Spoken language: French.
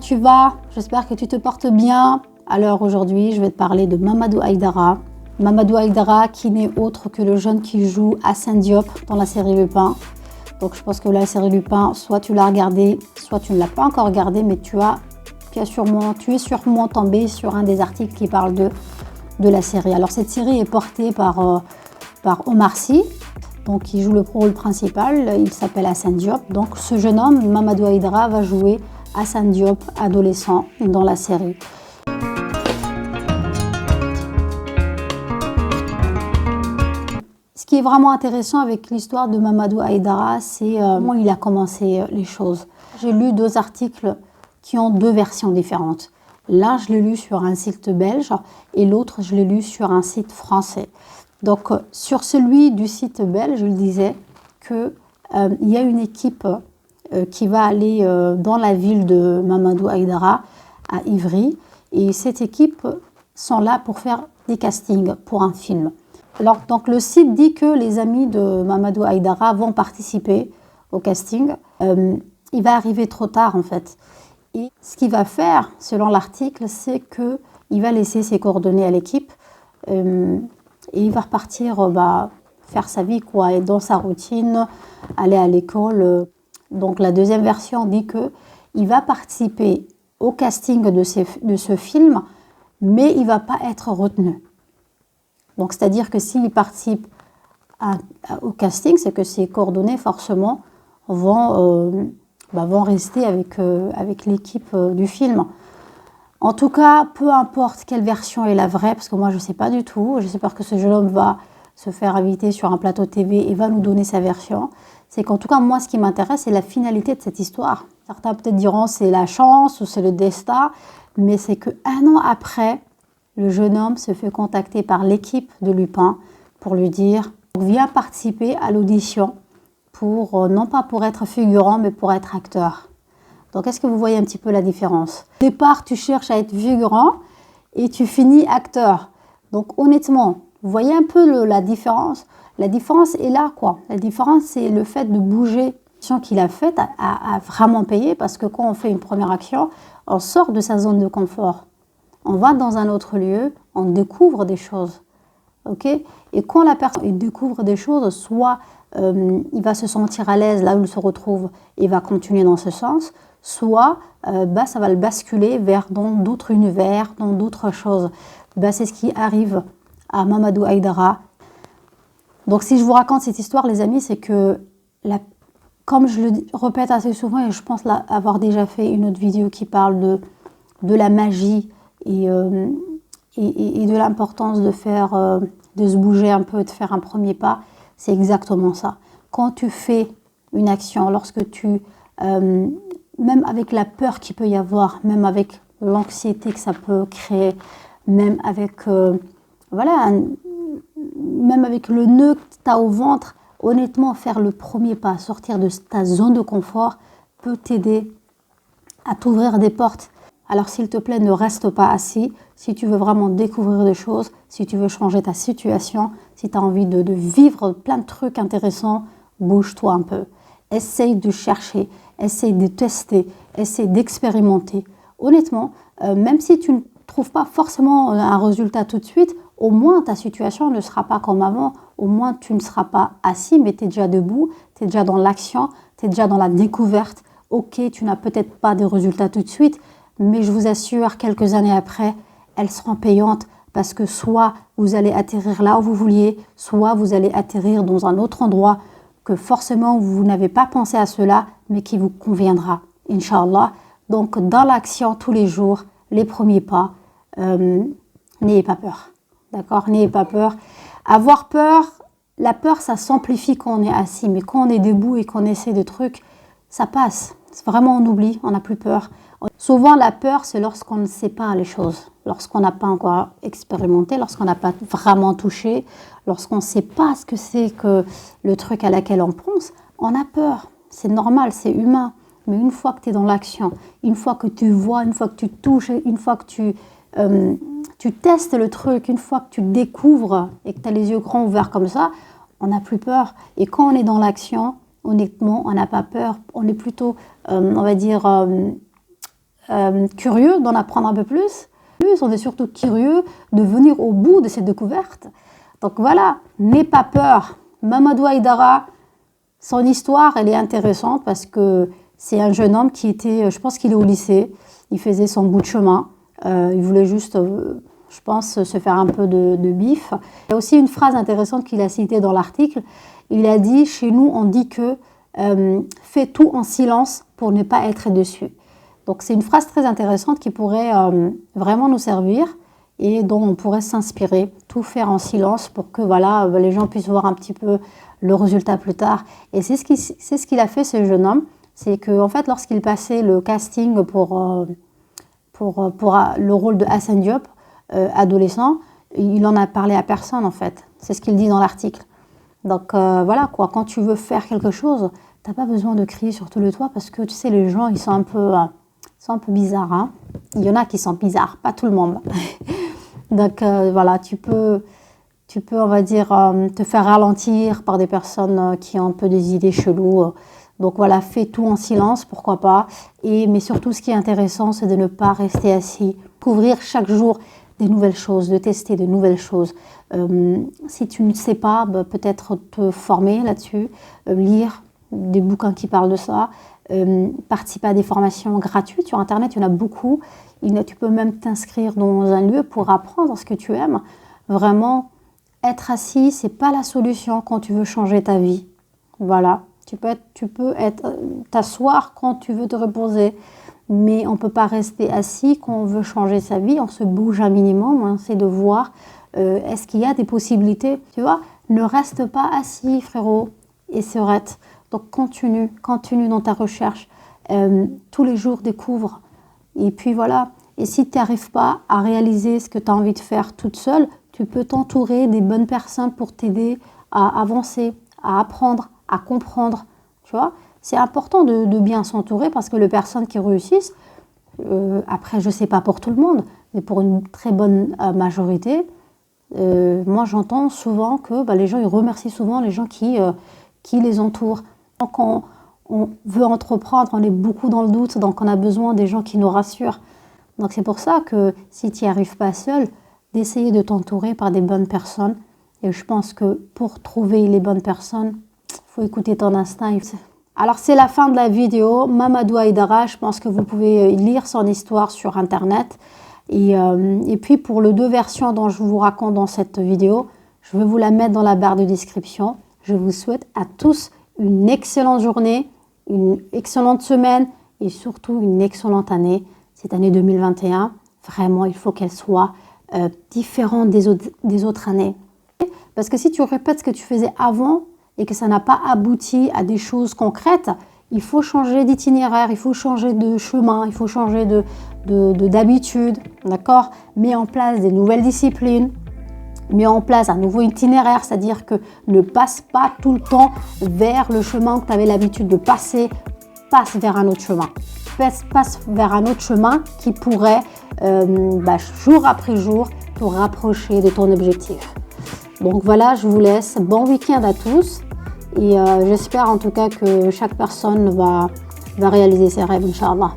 tu vas? J'espère que tu te portes bien. Alors aujourd'hui, je vais te parler de Mamadou Aïdara. Mamadou Aïdara qui n'est autre que le jeune qui joue Assane Diop dans la série Lupin. Donc je pense que la série Lupin, soit tu l'as regardée, soit tu ne l'as pas encore regardée, mais tu es sûrement tombé sur un des articles qui parle de la série. Alors cette série est portée par Omar Sy, donc qui joue le rôle principal. Il s'appelle Assane Diop. Donc ce jeune homme, Mamadou Aïdara, va jouer Assane Diop, adolescent, dans la série. Ce qui est vraiment intéressant avec l'histoire de Mamadou Aïdara, c'est comment il a commencé les choses. J'ai lu 2 articles qui ont 2 versions différentes. L'un, je l'ai lu sur un site belge et l'autre, je l'ai lu sur un site français. Donc, sur celui du site belge, je le disais qu'il y a une équipe qui va aller dans la ville de Mamadou Aïdara, à Ivry. Et cette équipe sont là pour faire des castings pour un film. Alors, donc, le site dit que les amis de Mamadou Aïdara vont participer au casting. Il va arriver trop tard, en fait. Et ce qu'il va faire, selon l'article, c'est qu'il va laisser ses coordonnées à l'équipe et il va repartir faire sa vie, quoi, et dans sa routine, aller à l'école. Donc, la deuxième version dit qu'il va participer au casting de ce film, mais il ne va pas être retenu. Donc, c'est-à-dire que s'il participe au casting, c'est que ses coordonnées, forcément, vont rester avec l'équipe du film. En tout cas, peu importe quelle version est la vraie, parce que moi, je ne sais pas du tout. J'espère que ce jeune homme va se faire inviter sur un plateau TV et va nous donner sa version. C'est qu'en tout cas, moi, ce qui m'intéresse, c'est la finalité de cette histoire. Certains peut-être diront c'est la chance ou c'est le destin, mais c'est qu'un an après, le jeune homme se fait contacter par l'équipe de Lupin pour lui dire « Viens participer à l'audition, non pas pour être figurant, mais pour être acteur. » Donc, est-ce que vous voyez un petit peu la différence? Au départ, tu cherches à être figurant et tu finis acteur. Donc, honnêtement, vous voyez un peu la différence? La différence est là, quoi. La différence, c'est le fait de bouger. L'action qu'il a faite a vraiment payé parce que quand on fait une première action, on sort de sa zone de confort. On va dans un autre lieu, on découvre des choses. Okay? Et quand la personne découvre des choses, soit il va se sentir à l'aise là où il se retrouve et va continuer dans ce sens, soit ça va le basculer dans d'autres univers, dans d'autres choses. C'est ce qui arrive à Mamadou Aïdara. Donc si je vous raconte cette histoire, les amis, c'est que, comme je le répète assez souvent, et je pense avoir déjà fait une autre vidéo qui parle de la magie et de l'importance de se bouger un peu, de faire un premier pas, c'est exactement ça. Quand tu fais une action, lorsque même avec la peur qu'il peut y avoir, même avec l'anxiété que ça peut créer, même avec, même avec le nœud que tu as au ventre, honnêtement, faire le premier pas, sortir de ta zone de confort peut t'aider à t'ouvrir des portes. Alors, s'il te plaît, ne reste pas assis. Si tu veux vraiment découvrir des choses, si tu veux changer ta situation, si tu as envie de vivre plein de trucs intéressants, bouge-toi un peu. Essaye de chercher, essaye de tester, essaye d'expérimenter. Honnêtement, même si tu ne trouves pas forcément un résultat tout de suite, au moins ta situation ne sera pas comme avant. Au moins, tu ne seras pas assis, mais tu es déjà debout, tu es déjà dans l'action, tu es déjà dans la découverte. Ok, tu n'as peut-être pas de résultats tout de suite, mais je vous assure, quelques années après, elles seront payantes parce que soit vous allez atterrir là où vous vouliez, soit vous allez atterrir dans un autre endroit que forcément vous n'avez pas pensé à cela, mais qui vous conviendra, Inch'Allah. Donc, dans l'action tous les jours, les premiers pas, n'ayez pas peur. D'accord? N'ayez pas peur. Avoir peur, la peur, ça s'amplifie quand on est assis, mais quand on est debout et qu'on essaie des trucs, ça passe. Vraiment, on oublie, on n'a plus peur. Souvent, la peur, c'est lorsqu'on ne sait pas les choses, lorsqu'on n'a pas encore expérimenté, lorsqu'on n'a pas vraiment touché, lorsqu'on ne sait pas ce que c'est que le truc à laquelle on pense, on a peur. C'est normal, c'est humain. Mais une fois que tu es dans l'action, une fois que tu vois, une fois que tu touches, une fois que tu testes le truc, une fois que tu découvres et que tu as les yeux grands ouverts comme ça, on n'a plus peur. Et quand on est dans l'action, honnêtement, on n'a pas peur. On est plutôt, on va dire, curieux d'en apprendre un peu plus. On est surtout curieux de venir au bout de cette découverte. Donc voilà, n'aie pas peur. Mamadou Aïdara, son histoire, elle est intéressante parce que c'est un jeune homme qui était, je pense qu'il est au lycée, il faisait son bout de chemin, il voulait juste, je pense, se faire un peu de bif. Il y a aussi une phrase intéressante qu'il a citée dans l'article. Il a dit, chez nous, on dit que fais tout en silence pour ne pas être déçu. Donc c'est une phrase très intéressante qui pourrait vraiment nous servir et dont on pourrait s'inspirer, tout faire en silence pour que voilà, les gens puissent voir un petit peu le résultat plus tard. Et c'est ce qu'il a fait, ce jeune homme. C'est qu'en fait, lorsqu'il passait le casting pour le rôle de Hassan Diop, adolescent, il en a parlé à personne en fait. C'est ce qu'il dit dans l'article. Donc voilà quoi, quand tu veux faire quelque chose, t'as pas besoin de crier sur tout le toit parce que tu sais, les gens, ils sont un peu bizarres. Hein. Il y en a qui sont bizarres, pas tout le monde. Donc voilà, tu peux, on va dire, te faire ralentir par des personnes qui ont un peu des idées cheloues. Donc voilà, fais tout en silence, pourquoi pas. Mais surtout, ce qui est intéressant, c'est de ne pas rester assis. Découvrir chaque jour des nouvelles choses, de tester de nouvelles choses. Si tu ne sais pas, peut-être te former là-dessus, lire des bouquins qui parlent de ça, participer à des formations gratuites sur Internet, il y en a beaucoup. Tu peux même t'inscrire dans un lieu pour apprendre ce que tu aimes. Vraiment, être assis, c'est pas la solution quand tu veux changer ta vie. Voilà, tu peux t'asseoir quand tu veux te reposer, mais on peut pas rester assis quand on veut changer sa vie. On se bouge un minimum, on essaie de voir est-ce qu'il y a des possibilités. Tu vois, ne reste pas assis, frérot, et sereine. Donc continue dans ta recherche. Tous les jours, découvre. Et puis voilà. Et si tu n'arrives pas à réaliser ce que tu as envie de faire toute seule, tu peux t'entourer des bonnes personnes pour t'aider à avancer, à apprendre, à comprendre. Tu vois, c'est important de bien s'entourer parce que les personnes qui réussissent, après, je ne sais pas pour tout le monde, mais pour une très bonne majorité, moi j'entends souvent que les gens ils remercient souvent les gens qui les entourent. Quand on veut entreprendre, on est beaucoup dans le doute, donc on a besoin des gens qui nous rassurent. Donc c'est pour ça que si tu n'y arrives pas seul, d'essayer de t'entourer par des bonnes personnes. Et je pense que pour trouver les bonnes personnes, il faut écouter ton instinct. Alors c'est la fin de la vidéo. Mamadou Aïdara, je pense que vous pouvez lire son histoire sur Internet. Et puis pour les 2 versions dont je vous raconte dans cette vidéo, je vais vous la mettre dans la barre de description. Je vous souhaite à tous une excellente journée, une excellente semaine et surtout une excellente année. Cette année 2021, vraiment, il faut qu'elle soit différente des autres années. Parce que si tu répètes ce que tu faisais avant et que ça n'a pas abouti à des choses concrètes, il faut changer d'itinéraire, il faut changer de chemin, il faut changer d'habitude, d'accord? Mets en place des nouvelles disciplines, mets en place un nouveau itinéraire, c'est-à-dire que ne passe pas tout le temps vers le chemin que tu avais l'habitude de passer, passe vers un autre chemin. Passe vers un autre chemin qui pourrait, jour après jour, te rapprocher de ton objectif. Donc voilà, je vous laisse. Bon week-end à tous. Et j'espère en tout cas que chaque personne va réaliser ses rêves, Inch'Allah.